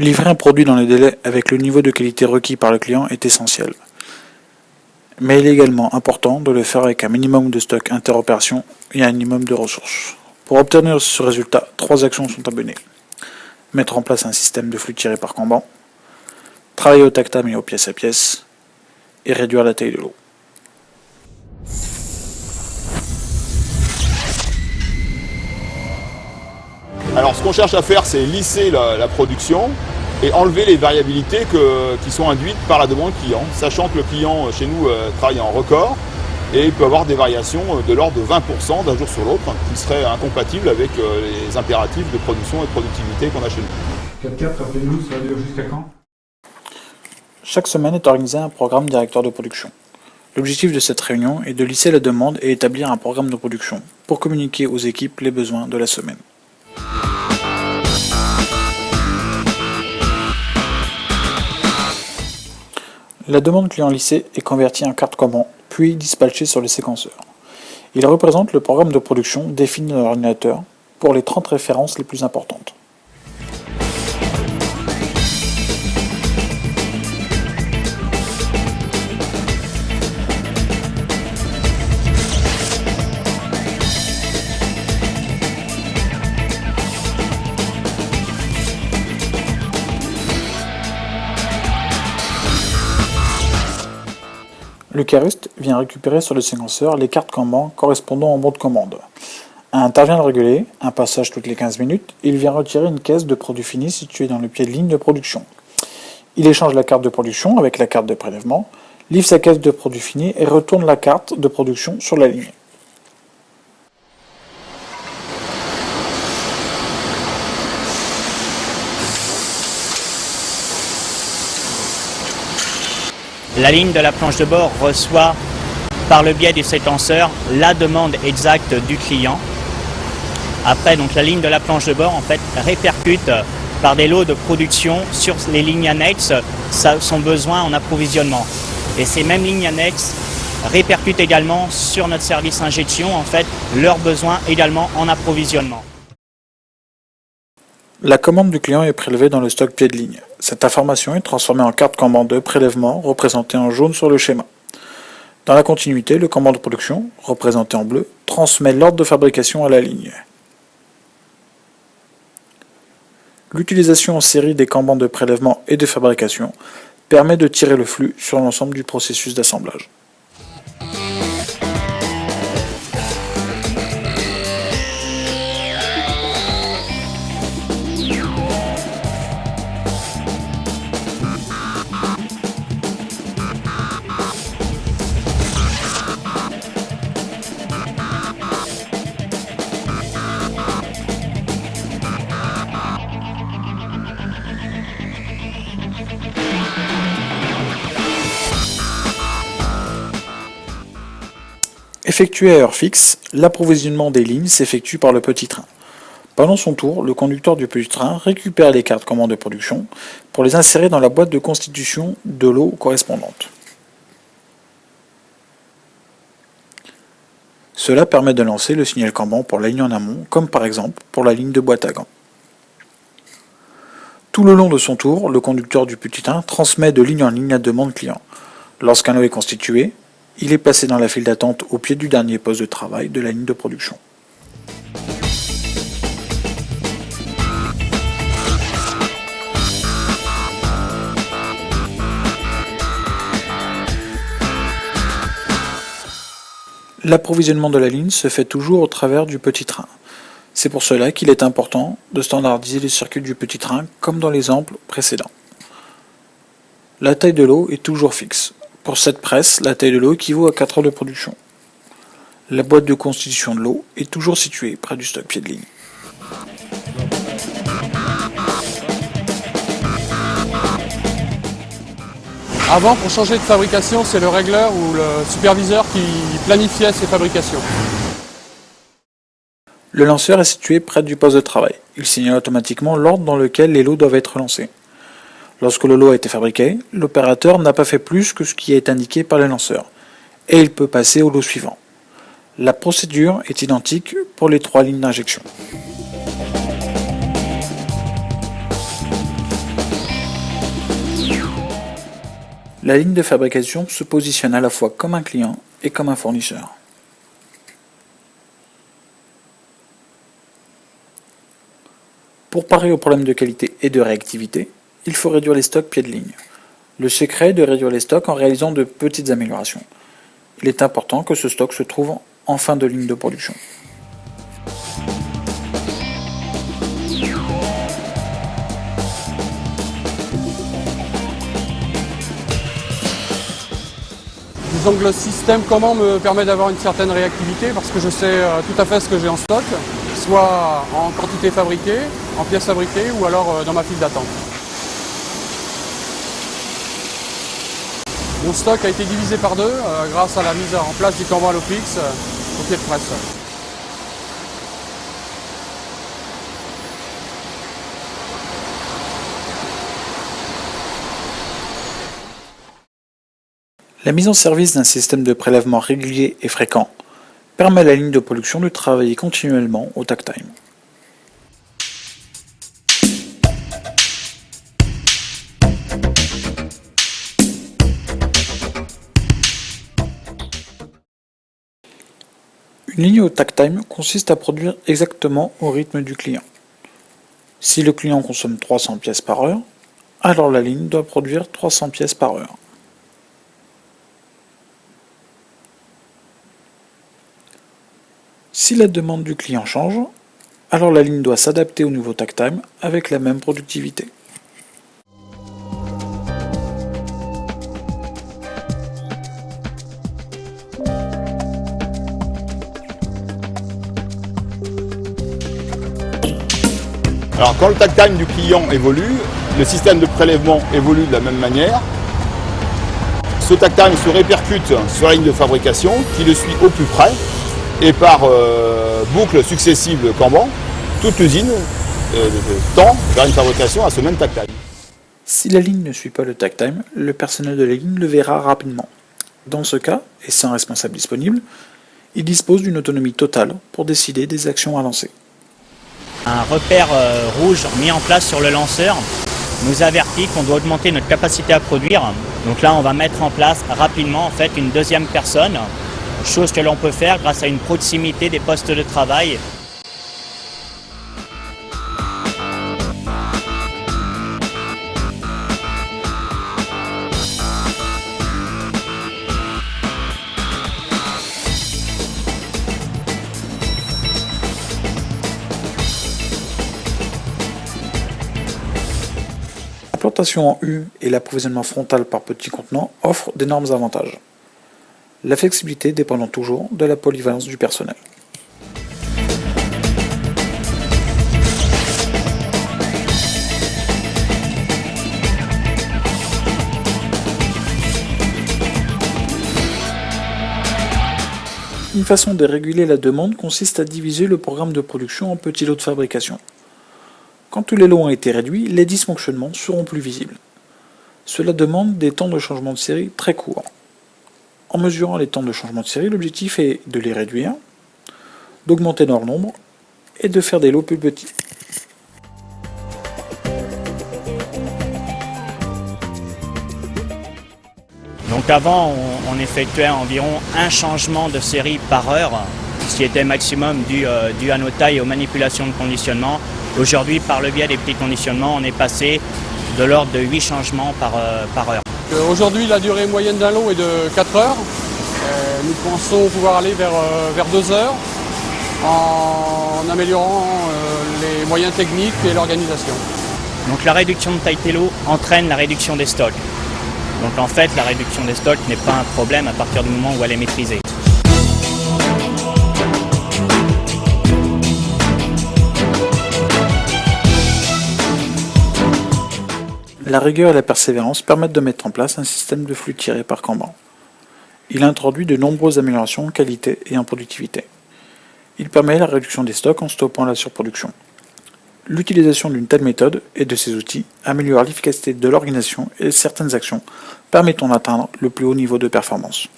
Livrer un produit dans les délais avec le niveau de qualité requis par le client est essentiel. Mais il est également important de le faire avec un minimum de stock interopération et un minimum de ressources. Pour obtenir ce résultat, 3 actions sont à mener. Mettre en place un système de flux tiré par Kanban, travailler au tactile et au pièce à pièce, et réduire la taille de l'eau. Alors ce qu'on cherche à faire, c'est lisser la production et enlever les variabilités qui sont induites par la demande client, sachant que le client chez nous travaille en record et il peut avoir des variations de l'ordre de 20% d'un jour sur l'autre qui seraient incompatibles avec les impératifs de production et de productivité qu'on a chez nous. 4-4, rappelez-nous, ça va durer jusqu'à quand? Chaque semaine est organisé un programme directeur de production. L'objectif de cette réunion est de lisser la demande et établir un programme de production pour communiquer aux équipes les besoins de la semaine. La demande client lissée est convertie en carte commande, puis dispatchée sur le séquenceur. Il représente le programme de production défini dans l'ordinateur pour les 30 références les plus importantes. Le cariste vient récupérer sur le séquenceur les cartes Kanban correspondant au bon de commande. Intervient le régulé, un passage toutes les 15 minutes, et il vient retirer une caisse de produit fini située dans le pied de ligne de production. Il échange la carte de production avec la carte de prélèvement, livre sa caisse de produit fini et retourne la carte de production sur la ligne. La ligne de la planche de bord reçoit, par le biais du séquenceur, la demande exacte du client. Après, donc, la ligne de la planche de bord en fait, répercute par des lots de production sur les lignes annexes son besoin en approvisionnement. Et ces mêmes lignes annexes répercutent également sur notre service injection, en fait, leurs besoins également en approvisionnement. La commande du client est prélevée dans le stock pied de ligne. Cette information est transformée en carte Kanban de prélèvement représentée en jaune sur le schéma. Dans la continuité, le Kanban de production, représenté en bleu, transmet l'ordre de fabrication à la ligne. L'utilisation en série des Kanban de prélèvement et de fabrication permet de tirer le flux sur l'ensemble du processus d'assemblage. Effectué à heure fixe, l'approvisionnement des lignes s'effectue par le petit train. Pendant son tour, le conducteur du petit train récupère les cartes commandes de production pour les insérer dans la boîte de constitution de l'eau correspondante. Cela permet de lancer le signal Kanban pour la ligne en amont, comme par exemple pour la ligne de boîte à gants. Tout le long de son tour, le conducteur du petit train transmet de ligne en ligne la demande client. Lorsqu'un lot est constitué, il est placé dans la file d'attente au pied du dernier poste de travail de la ligne de production. L'approvisionnement de la ligne se fait toujours au travers du petit train. C'est pour cela qu'il est important de standardiser les circuits du petit train comme dans l'exemple précédent. La taille de l'eau est toujours fixe. Pour cette presse, la taille de l'eau équivaut à 4 heures de production. La boîte de constitution de l'eau est toujours située près du stock pied de ligne. Avant, pour changer de fabrication, c'est le régleur ou le superviseur qui planifiait ses fabrications. Le lanceur est situé près du poste de travail. Il signale automatiquement l'ordre dans lequel les lots doivent être lancés. Lorsque le lot a été fabriqué, l'opérateur n'a pas fait plus que ce qui est indiqué par le lanceur, et il peut passer au lot suivant. La procédure est identique pour les 3 lignes d'injection. La ligne de fabrication se positionne à la fois comme un client et comme un fournisseur. Pour parer aux problèmes de qualité et de réactivité, il faut réduire les stocks pied de ligne. Le secret est de réduire les stocks en réalisant de petites améliorations. Il est important que ce stock se trouve en fin de ligne de production. Disons que le système comment me permet d'avoir une certaine réactivité parce que je sais tout à fait ce que j'ai en stock, soit en quantité fabriquée, en pièces fabriquées ou alors dans ma file d'attente. Mon stock a été divisé par deux grâce à la mise en place du Kanban Allofix au pied de presse. La mise en service d'un système de prélèvement régulier et fréquent permet à la ligne de production de travailler continuellement au takt time. Une ligne au takt time consiste à produire exactement au rythme du client. Si le client consomme 300 pièces par heure, alors la ligne doit produire 300 pièces par heure. Si la demande du client change, alors la ligne doit s'adapter au nouveau takt time avec la même productivité. Alors quand le takt time du client évolue, le système de prélèvement évolue de la même manière. Ce takt time se répercute sur la ligne de fabrication qui le suit au plus près et par boucles successives Kanban, toute l'usine tend vers une fabrication à ce même takt time. Si la ligne ne suit pas le takt time, le personnel de la ligne le verra rapidement. Dans ce cas, et sans responsable disponible, il dispose d'une autonomie totale pour décider des actions à lancer. Un repère rouge mis en place sur le lanceur nous avertit qu'on doit augmenter notre capacité à produire. Donc là, on va mettre en place rapidement en fait une deuxième personne, chose que l'on peut faire grâce à une proximité des postes de travail. L'implantation en U et l'approvisionnement frontal par petits contenants offrent d'énormes avantages. La flexibilité dépendant toujours de la polyvalence du personnel. Une façon de réguler la demande consiste à diviser le programme de production en petits lots de fabrication. Quand tous les lots ont été réduits, les dysfonctionnements seront plus visibles. Cela demande des temps de changement de série très courts. En mesurant les temps de changement de série, l'objectif est de les réduire, d'augmenter leur nombre et de faire des lots plus petits. Donc avant, on effectuait environ un changement de série par heure, ce qui était maximum dû à nos tailles et aux manipulations de conditionnement. Aujourd'hui, par le biais des petits conditionnements, on est passé de l'ordre de 8 changements par heure. Aujourd'hui, la durée moyenne d'un lot est de 4 heures. Nous pensons pouvoir aller vers 2 heures en améliorant les moyens techniques et l'organisation. Donc la réduction de taille télo entraîne la réduction des stocks. Donc en fait, la réduction des stocks n'est pas un problème à partir du moment où elle est maîtrisée. La rigueur et la persévérance permettent de mettre en place un système de flux tiré par Kanban. Il introduit de nombreuses améliorations en qualité et en productivité. Il permet la réduction des stocks en stoppant la surproduction. L'utilisation d'une telle méthode et de ces outils améliore l'efficacité de l'organisation et certaines actions permettant d'atteindre le plus haut niveau de performance.